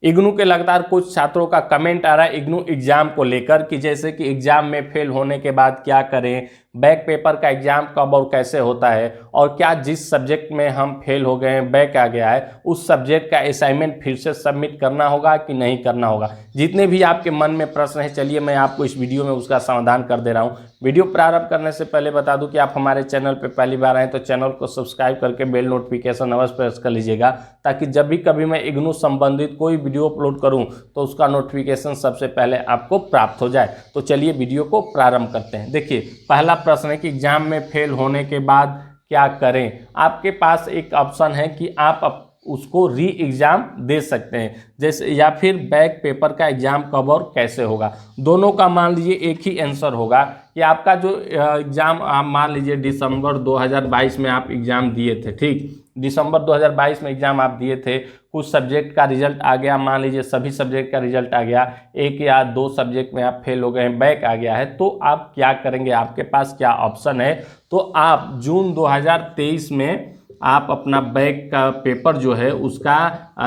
इग्नू के लगातार कुछ छात्रों का कमेंट आ रहा है इग्नू एग्जाम को लेकर कि जैसे कि एग्जाम में फेल होने के बाद क्या करें, बैक पेपर का एग्जाम कब और कैसे होता है, और क्या जिस सब्जेक्ट में हम फेल हो गए हैं, बैक आ गया है, उस सब्जेक्ट का असाइनमेंट फिर से सबमिट करना होगा कि नहीं करना होगा। जितने भी आपके मन में प्रश्न हैं, चलिए मैं आपको इस वीडियो में उसका समाधान कर दे रहा हूँ। वीडियो प्रारंभ करने से पहले बता दूं कि आप हमारे चैनल पर पहली बार आए तो चैनल को सब्सक्राइब करके बेल नोटिफिकेशन अवश्य प्रेस कर लीजिएगा, ताकि जब भी कभी मैं इग्नू संबंधित कोई वीडियो अपलोड करूं तो उसका नोटिफिकेशन सबसे पहले आपको प्राप्त हो जाए। तो चलिए वीडियो को प्रारंभ करते हैं। देखिए, पहला प्रश्न है कि एग्जाम में फेल होने के बाद क्या करें। आपके पास एक ऑप्शन है कि आप उसको री एग्जाम दे सकते हैं, जैसे या फिर बैक पेपर का एग्जाम कब और कैसे होगा। दोनों का मान लीजिए एक ही आंसर होगा कि आपका जो एग्जाम आप मान लीजिए दिसंबर 2022 में आप एग्जाम दिए थे, ठीक, दिसंबर 2022 में एग्जाम आप दिए थे, कुछ सब्जेक्ट का रिजल्ट आ गया, मान लीजिए सभी सब्जेक्ट का रिजल्ट आ गया, एक या दो सब्जेक्ट में आप फेल हो गए हैं, बैक आ गया है, तो आप क्या करेंगे, आपके पास क्या ऑप्शन है। तो आप जून 2023 में आप अपना बैक का पेपर जो है उसका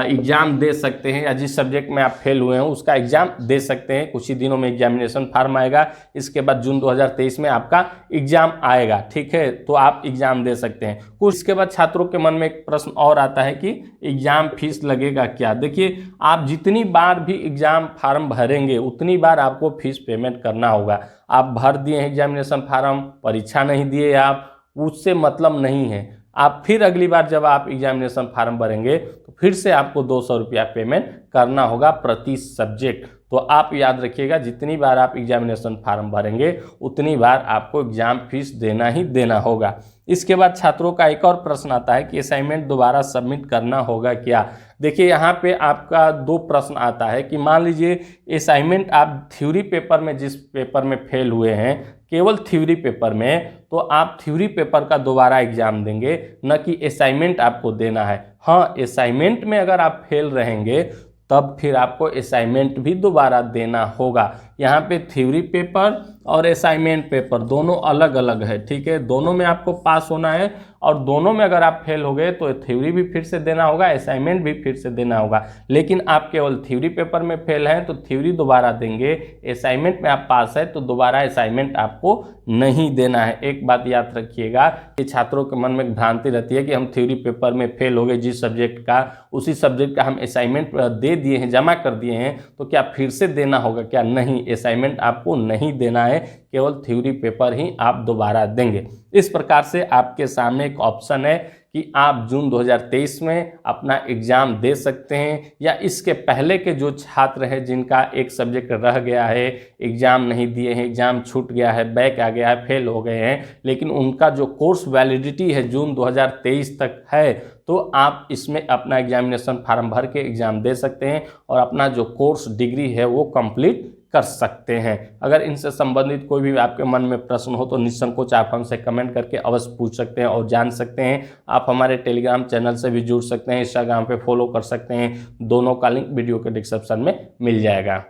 एग्ज़ाम दे सकते हैं, या जिस सब्जेक्ट में आप फेल हुए हैं उसका एग्ज़ाम दे सकते हैं। कुछ ही दिनों में एग्जामिनेशन फॉर्म आएगा, इसके बाद जून 2023 में आपका एग्ज़ाम आएगा, ठीक है, तो आप एग्ज़ाम दे सकते हैं। कुछ इसके बाद छात्रों के मन में एक प्रश्न और आता है कि एग्ज़ाम फीस लगेगा क्या। देखिए, आप जितनी बार भी एग्ज़ाम फार्म भरेंगे उतनी बार आपको फीस पेमेंट करना होगा। आप भर दिए हैं एग्जामिनेशन फार्म, परीक्षा नहीं दिए आप, उससे मतलब नहीं है। आप फिर अगली बार जब आप एग्जामिनेशन फार्म भरेंगे तो फिर से आपको 200 रुपया पेमेंट करना होगा प्रति सब्जेक्ट। तो आप याद रखिएगा, जितनी बार आप एग्जामिनेशन फार्म भरेंगे उतनी बार आपको एग्जाम फीस देना ही देना होगा। इसके बाद छात्रों का एक और प्रश्न आता है कि असाइनमेंट दोबारा सबमिट करना होगा क्या। देखिए, यहाँ पे आपका दो प्रश्न आता है कि मान लीजिए असाइनमेंट आप थ्योरी पेपर में, जिस पेपर में फेल हुए हैं, केवल थ्योरी पेपर में, तो आप थ्योरी पेपर का दोबारा एग्जाम देंगे, न कि असाइनमेंट आपको देना है। हाँ, असाइनमेंट में अगर आप फेल रहेंगे तब फिर आपको असाइनमेंट भी दोबारा देना होगा। यहाँ पे थ्योरी पेपर और असाइनमेंट पेपर दोनों अलग अलग है, ठीक है, दोनों में आपको पास होना है, और दोनों में अगर आप फेल हो गए तो थ्योरी भी फिर से देना होगा, असाइनमेंट भी फिर से देना होगा। लेकिन आप केवल थ्योरी पेपर में फेल हैं तो थ्योरी दोबारा देंगे, असाइनमेंट में आप पास है तो दोबारा असाइनमेंट आपको नहीं देना है। एक बात याद रखिएगा कि छात्रों के मन में भ्रांति रहती है कि हम थ्योरी पेपर में फेल हो गए जिस सब्जेक्ट का, उसी सब्जेक्ट का हम असाइनमेंट दे दिए हैं, जमा कर दिए हैं, तो क्या फिर से देना होगा क्या। नहीं, असाइनमेंट आपको नहीं देना है, केवल थ्योरी पेपर ही आप दोबारा देंगे। इस प्रकार से आपके सामने एक ऑप्शन है कि आप जून 2023 में अपना एग्ज़ाम दे सकते हैं, या इसके पहले के जो छात्र हैं जिनका एक सब्जेक्ट रह गया है, एग्ज़ाम नहीं दिए हैं, एग्ज़ाम छूट गया है, बैक आ गया है, फेल हो गए हैं, लेकिन उनका जो कोर्स वैलिडिटी है जून 2023 तक है, तो आप इसमें अपना एग्जामिनेशन फार्म भर के एग्ज़ाम दे सकते हैं और अपना जो कोर्स डिग्री है वो कंप्लीट कर सकते हैं। अगर इनसे संबंधित कोई भी आपके मन में प्रश्न हो तो निसंकोच आप हमसे कमेंट करके अवश्य पूछ सकते हैं और जान सकते हैं। आप हमारे टेलीग्राम चैनल से भी जुड़ सकते हैं, इंस्टाग्राम पे फॉलो कर सकते हैं, दोनों का लिंक वीडियो के डिस्क्रिप्शन में मिल जाएगा।